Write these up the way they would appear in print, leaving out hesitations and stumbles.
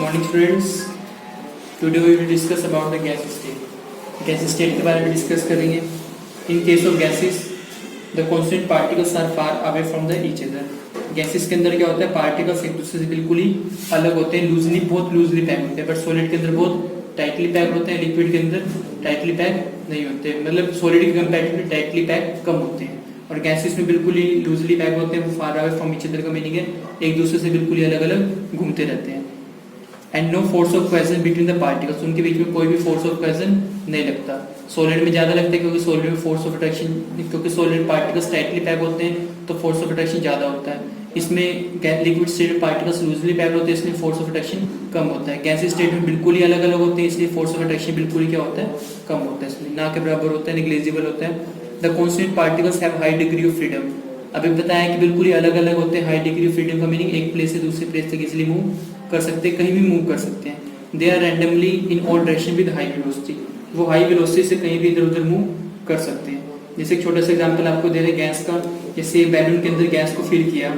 morning students. Today we will discuss about the gas state. Gas state के बारे में discuss करेंगे. In case of gases the constant particles are far away from the each other. Gases के अंदर क्या होता है, particles एक दूसरे से बिल्कुल ही अलग होते हैं, लूजली बहुत लूजली पैक होते हैं. बट सॉलिड के अंदर बहुत टाइटली पैक होते हैं, लिक्विड के अंदर टाइटली पैक नहीं होते. मतलब सॉलिड के कंपैरेटिवली टाइटली पैक कम होते हैं और गैसेस में बिल्कुल ही लूजली पैक होते हैं. वो फार अवे फ्रॉम ईच अदर का मीनिंग है एक दूसरे से बिल्कुल ही अलग अलग घूमते रहते हैं. And no force of cohesion between the particles. उनके बीच में कोई भी फोर्स ऑफ कोहेजन नहीं लगता. सॉलिड में ज्यादा लगता है क्योंकि सॉलिड में फोर्स ऑफ अट्रैक्शन, क्योंकि सॉलिड पार्टिकल्स टाइटली पैक होते हैं तो फोर्स ऑफ अट्रैक्शन ज्यादा होता है. इसमें liquid state particles loosely pack होते हैं, इसलिए फोर्स ऑफ अट्रैक्शन कम होता है. गैस स्टेट में बिल्कुल ही अलग अलग होते हैं, इसलिए फोर्स ऑफ अट्रैक्शन बिल्कुल ही क्या होता है, कम होता है. इसलिए ना के बराबर होता है, निग्लिजिबल होता है. The constant particles have high degree of freedom. अभी बताया कि बिल्कुल ही अलग अलग होते हैं. हाई डिग्री ऑफ फ्रीडम का मीनिंग एक प्लेस से दूसरे प्लेस तक इजिली मूव कर सकते हैं, कहीं भी मूव कर सकते हैं. They are randomly in all direction with high velocity. वो हाई वेलोसिटी से कहीं भी इधर उधर मूव कर सकते हैं. जैसे एक छोटा सा एग्जांपल आपको दे रहे गैस का. जैसे बैलून के अंदर गैस को फिल किया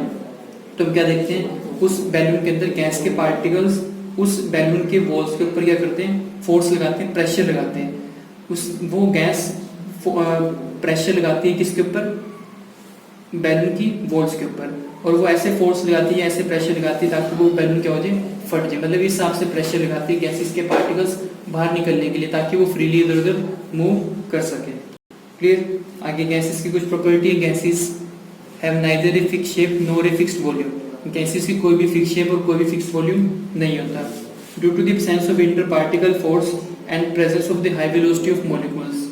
तो हम क्या देखते हैं, उस बैलून के अंदर गैस के पार्टिकल्स उस बैलून के वॉल्स के ऊपर क्या करते हैं, फोर्स लगाते हैं, प्रेशर लगाते हैं. वो गैस प्रेशर लगाती है किसके ऊपर, बैलून की वॉल्स के ऊपर. और वो ऐसे फोर्स लगाती है, ऐसे प्रेशर लगाती है ताकि वो बैलून क्या हो जाए, फट जाए. मतलब इस हिसाब से प्रेशर लगाती है गैसेस के पार्टिकल्स बाहर निकलने के लिए ताकि वो फ्रीली इधर उधर मूव कर सके. क्लियर. आगे गैसेस की कुछ प्रॉपर्टी है. Gases have neither a fix shape nor a fixed volume. Gases की कोई भी फिक्स शेप और कोई भी फिक्स वॉल्यूम नहीं होता. Due to the absence of inter particle force and presence of the high velocity of molecules.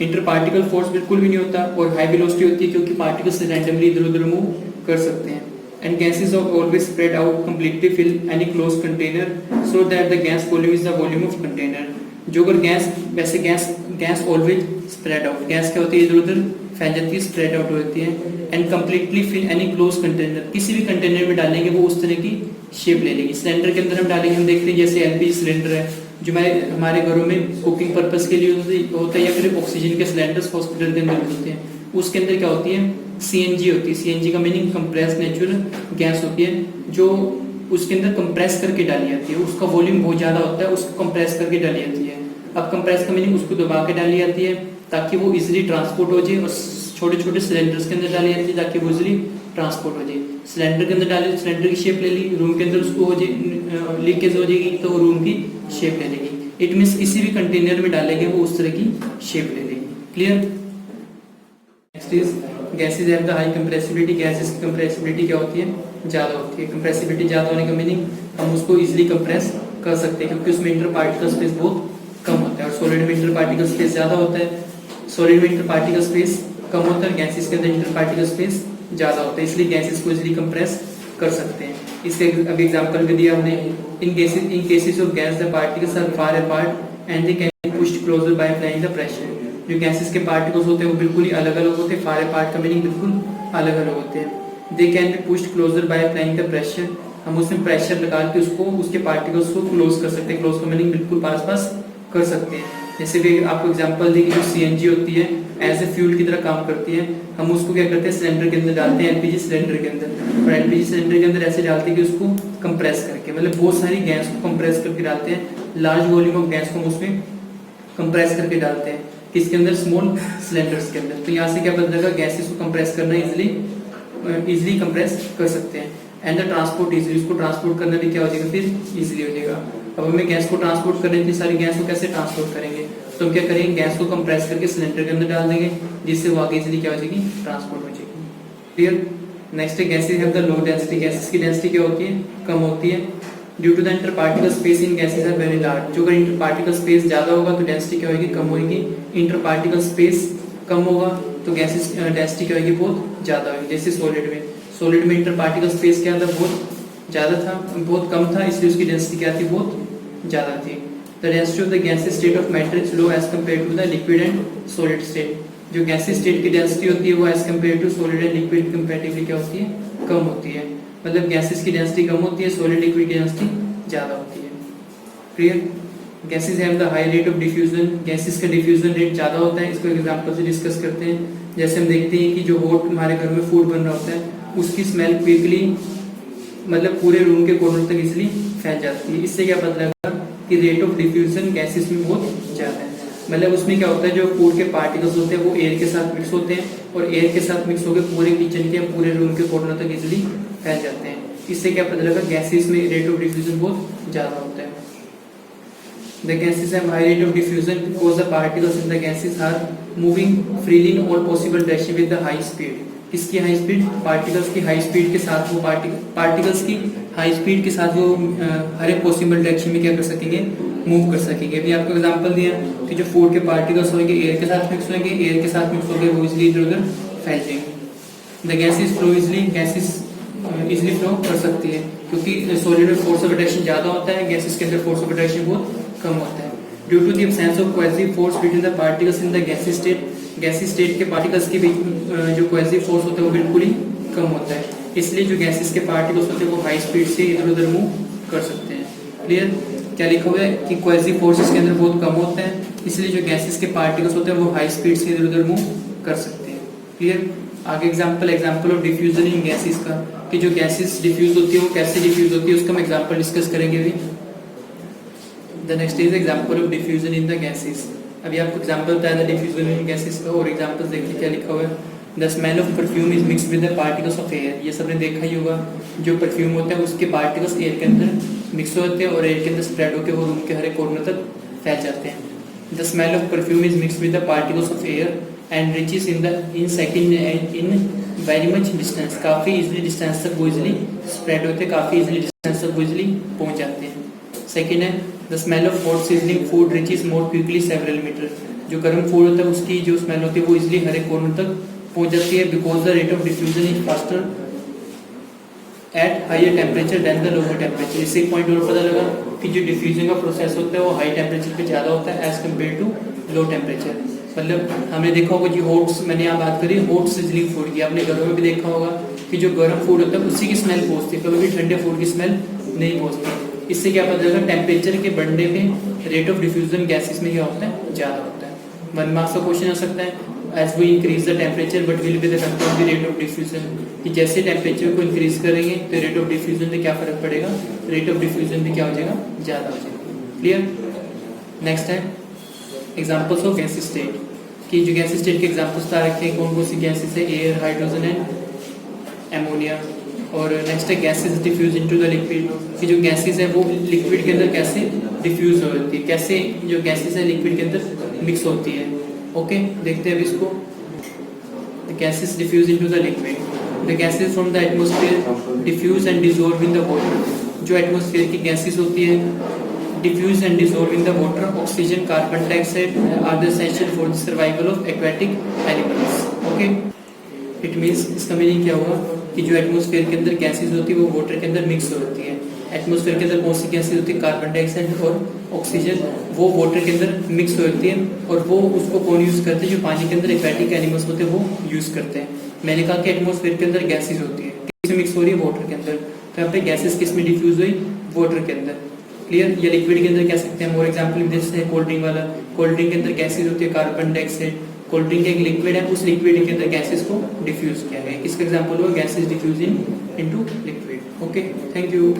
Inter particle force बिल्कुल भी नहीं होता और हाई वेलोसिटी होती है क्योंकि पार्टिकल्स रैंडमली इधर उधर मूव कर सकते हैं. And gases are always spread out completely fill any close container so that the gas volume is the volume of container. जो अगर गैस वैसे gas always spread out. Gas क्या होती है, इधर उधर फैल जाती है, स्प्रेड आउट होती है. And completely fill any close container. किसी भी कंटेनर में डालेंगे वो उस तरह की शेप ले लेगी. सिलेंडर के अंदर हम डालेंगे, हम देखते हैं जैसे एलपीजी सिलेंडर है जो हमारे घरों में कुकिंग पर्पस के लिए होता है, या फिर ऑक्सीजन के सिलेंडर्स हॉस्पिटल के अंदर होते हैं. उसके अंदर क्या होती है, सीएनजी होती है. सीएनजी का मीनिंग कंप्रेस्ड नेचुरल गैस होती है जो उसके अंदर कंप्रेस करके डाली जाती है. उसका वॉल्यूम बहुत ज्यादा होता है, उसको कंप्रेस करके डाली जाती है. अब कंप्रेस का मीनिंग उसको दबा के डाली जाती है ताकि वो इजिली ट्रांसपोर्ट हो जाए, और छोटे छोटे सिलेंडर्स के अंदर डाली जाती है ताकि वो इजिली ट्रांसपोर्ट हो जाए. सिलेंडर के अंदर डाले, सिलेंडर की शेप ले ली, रूम के अंदर उसको हो जाए, लीकेज हो जाएगी तो वो रूम की शेप ले लेगी. इट मीन्स किसी भी कंटेनर में डालेंगे वो उस तरह की शेप ले लेगी. Clear. Next is gases have the high compressibility. Gases की कंप्रेसिबिलिटी क्या होती है, ज्यादा होती है. कंप्रेसिबिलिटी ज्यादा होने का मीनिंग हम उसको इजिली कंप्रेस कर सकते हैं क्योंकि उसमें इंटर पार्टिकल स्पेस बहुत कम होता है. और सॉलिड में इंटर पार्टिकल स्पेस ज्यादा होता है. सॉलिड में इंटर पार्टिकल स्पेस कम होता है, गैसेस के अंदर इंटर पार्टिकल स्पेस ज्यादा होता है, इसलिए गैसेस को इजिली कंप्रेस कर सकते हैं. इसके अभी एग्जांपल भी दिया हमने. In cases of gas the particles are far apart and they can be pushed closer by applying the pressure. जो गैसेस के पार्टिकल्स होते हैं वो बिल्कुल ही अलग अलग होते हैं. फार अपार्ट का मीनिंग बिल्कुल अलग अलग होते हैं. They can be pushed closer by applying the pressure. हम उसमें प्रेशर लगा के उसको उसके पार्टिकल्स को क्लोज कर सकते हैं. क्लोज का मीनिंग बिल्कुल पास पास कर सकते हैं. जैसे भी आपको एग्जांपल दी कि जो सीएनजी होती है एज ए फ्यूल की तरह काम करती है. हम उसको क्या करते हैं, सिलेंडर के अंदर डालते हैं, एलपीजी सिलेंडर के अंदर. और एलपीजी सिलेंडर के अंदर ऐसे डालते हैं कि उसको कंप्रेस करके, मतलब बहुत सारी गैस को कंप्रेस करके डालते हैं. लार्ज वॉल्यूम ऑफ गैस को हम उसमें कंप्रेस करके डालते हैं. किसके अंदर, स्मॉल सिलेंडर्स के अंदर. तो यहाँ से क्या पता चलेगा, गैसेस को कंप्रेस करना इजिली कंप्रेस कर सकते हैं. एंड द ट्रांसपोर्ट इजिली, उसको ट्रांसपोर्ट करना भी क्या हो जाएगा, फिर इजिली हो जाएगा. अब हमें गैस को ट्रांसपोर्ट करने की सारी गैस को कैसे ट्रांसपोर्ट करेंगे, तो हम क्या करेंगे, गैस को कंप्रेस करके सिलेंडर के अंदर डाल देंगे जिससे वो आगे इजिली क्या हो जाएगी, ट्रांसपोर्ट हो जाएगी. क्लियर. नेक्स्ट है gases have the low density. Gases की डेंसिटी क्या होती है, कम होती है. Due to the inter particle space in gases are very large. जो अगर इंटर पार्टिकल स्पेस ज्यादा होगा तो डेंसिटी क्या होगी, कम होगी. इंटर पार्टिकल स्पेस कम होगा तो गैसेस डेंसिटी क्या होगी, बहुत ज्यादा होगी. जैसे सॉलिड में इंटर पार्टिकल स्पेस क्या था, बहुत ज्यादा था, बहुत कम था, इसलिए उसकी डेंसिटी क्या थी, बहुत ज्यादा थी. The density of the gases state of matter is low as compared to the liquid and solid state. जो गैसेस स्टेट की डेंसिटी होती है वो as compared to solid and liquid comparatively क्या होती है, कम होती है. मतलब गैसेस की डेंसिटी कम होती है, सॉलिड लिक्विड की डेंसिटी ज्यादा होती है. Clear. Gases have the high rate of diffusion. Gases का डिफ्यूजन रेट ज्यादा होता है. इसको एग्जांपल से डिस्कस करते हैं. जैसे हम देखते हैं कि जो हॉट हमारे घर में फूड बन रहा होता है उसकी स्मेल क्विकली मतलब पूरे रूम के कॉर्नर तक इजिली फैल जाती है। इससे क्या पता लगा कि रेट ऑफ डिफ्यूजन गैसेस में बहुत ज़्यादा है। मतलब उसमें क्या होता है, जो फूड के पार्टिकल्स होते हैं वो एयर के साथ मिक्स होते हैं और एयर के साथ मिक्स होकर पूरे किचन के पूरे रूम के कॉर्नर तक इजिली फैल जाते हैं। इससे क्या पता लगा गैसेस में रेट ऑफ डिफ्यूजन बहुत ज़्यादा होता है। The gases have high rate of diffusion because the particles in the gases are moving freely in all possible direction with the high speed. किसकी हाई स्पीड? पार्टिकल्स की high speed के साथ वो particles की हाई स्पीड के साथ वो हर एक पॉसिबल डायरेक्शन में क्या कर सकेंगे, मूव कर सकेंगे। अभी आपको एग्जांपल दिया कि जो फूड के पार्टिकल्स होंगे एयर के साथ मिक्स होंगे, एयर के साथ मिक्स होकर वो इजिली इधर उधर फैल जाएंगे। The gases flow easily, gases easily flow कर सकती है क्योंकि सॉलिड में फोर्स ऑफ अट्रैक्शन ज़्यादा होता है, गैसेस के अंदर फोर्स ऑफ अट्रैक्शन बहुत कम होता है। Due to the absence of cohesive force between the particles in the गैसीय स्टेट, गैसीय स्टेट के पार्टिकल्स के बीच जो कोहेसिव फोर्स होता है वो बिल्कुल ही कम होता है। इसलिए जो गैसेस के पार्टिकल्स होते हैं वो हाई स्पीड से इधर उधर मूव कर सकते हैं। क्लियर? क्या लिखा हुआ है कि कोहेसिव फोर्सेस के अंदर बहुत कम होता है, इसलिए जो गैसेस के पार्टिकल्स होते हैं वो हाई स्पीड से इधर उधर मूव कर सकते हैं। क्लियर? आगे example of diffusion in gases का, कि जो गैसेस डिफ्यूज होती है वो कैसे डिफ्यूज होती है उसका हम एग्जांपल डिस्कस करेंगे अभी। The next is example of diffusion in the gases. अभी आपको एग्जांपल बताया था डिफ्यूजन इन गैसेस का, और एग्जांपल्स देखिए क्या लिखा हुआ है। The smell of perfume is mixed with the particles of air. ये सबने देखा ही होगा, जो परफ्यूम होता है उसके पार्टिकल्स एयर के अंदर मिक्स होते हैं और एयर के अंदर स्प्रेड होकर वो रूम के हर एक कॉर्नर तक फैल जाते हैं। The smell of perfume is mixed with the particles of air and reaches in second in very much distance. काफ़ी इजिली डिस्टेंस तक वो इजिली स्प्रेड होते हैं, काफ़ी इजिली डिस्टेंस तक वो इजिली पहुँच जाते हैं। सेकेंड है the smell of hot seasoning food reaches more quickly several meter. जो गर्म फूड होता है उसकी जो स्मेल होती है वो इजिली हर एक कॉर्नर तक पहुंच जाती है, because the rate of diffusion is faster at higher temperature than the lower temperature. इससे एक पॉइंट और पता लगा कि जो डिफ्यूजन का प्रोसेस होता है वो हाई टेम्परेचर पे ज़्यादा होता है as compare to low temperature. मतलब हमने देखा होगा जी हॉट्स, मैंने यहाँ बात करी हॉट सीजनिंग फूड की, आपने घरों में भी देखा होगा कि जो गर्म फूड होता है उसी की स्मेल पहुँचती है, कभी भी ठंडे फूड की स्मेल नहीं पहुँचती। इससे क्या पता चलेगा टेम्परेचर के बढ़ने पे रेट ऑफ डिफ्यूजन गैसेस में क्या होता है, ज़्यादा होता है। 1 मार्क्स का क्वेश्चन आ सकता है, as we increase the temperature but will be the control the rate of diffusion, कि जैसे टेम्परेचर को इंक्रीज करेंगे तो रेट ऑफ डिफ्यूजन पे क्या फर्क पड़ेगा, रेट ऑफ डिफ्यूजन पे क्या हो जाएगा, ज़्यादा हो जाएगा। क्लियर? नेक्स्ट है एग्जाम्पल्स ऑफ गैस स्टेट, कि जो गैस स्टेट के एग्जाम्पल्स बता रखे हैं कौन कौन सी गैसेस है, एयर, हाइड्रोजन एंड एमोनिया। और नेक्स्ट है gases diffuse into the liquid, कि जो गैसेस है वो लिक्विड के अंदर कैसे डिफ्यूज होती है, कैसे जो गैसेस है लिक्विड के अंदर मिक्स होती है। ओके, देखते हैं अब इसको। The gases diffuse into the liquid. The gases from the atmosphere diffuse and dissolve in the water. जो एटमॉस्फेयर की गैसेस होती है diffuse and dissolve in the water, oxygen, carbon dioxide are the essential for the survival of aquatic animals. Okay, it means इसका meaning क्या हुआ कि जो atmosphere के अंदर गैसेस होती है वो वाटर के अंदर मिक्स होती है। एटमॉस्फेयर के अंदर कौन सी गैसेस होती है, कार्बन डाइऑक्साइड और ऑक्सीजन, वो वाटर के अंदर मिक्स होती है और वो उसको कौन यूज़ करते हैं, जो पानी के अंदर एक्वेटिक एनिमल्स होते हैं वो यूज़ करते हैं। मैंने कहा कि एटमॉस्फेयर के अंदर गैसेस होती है, किस मिक्स हो रही है, वाटर के अंदर। तो यहाँ पे गैसेस किस में डिफ्यूज हुई, वाटर के अंदर। क्लियर? या लिक्विड के अंदर कह सकते हैं। और एग्जाम्पल जैसे है कोल्ड ड्रिंक वाला, कोल्ड ड्रिंक के अंदर गैसेस होती है कार्बन डाइऑक्साइड, कोल्ड ड्रिंक एक लिक्विड है, उस लिक्विड के अंदर गैसेस को डिफ्यूज किया गया। किसका एग्जाम्पल हुआ, gases diffuse into liquid. Okay, thank you.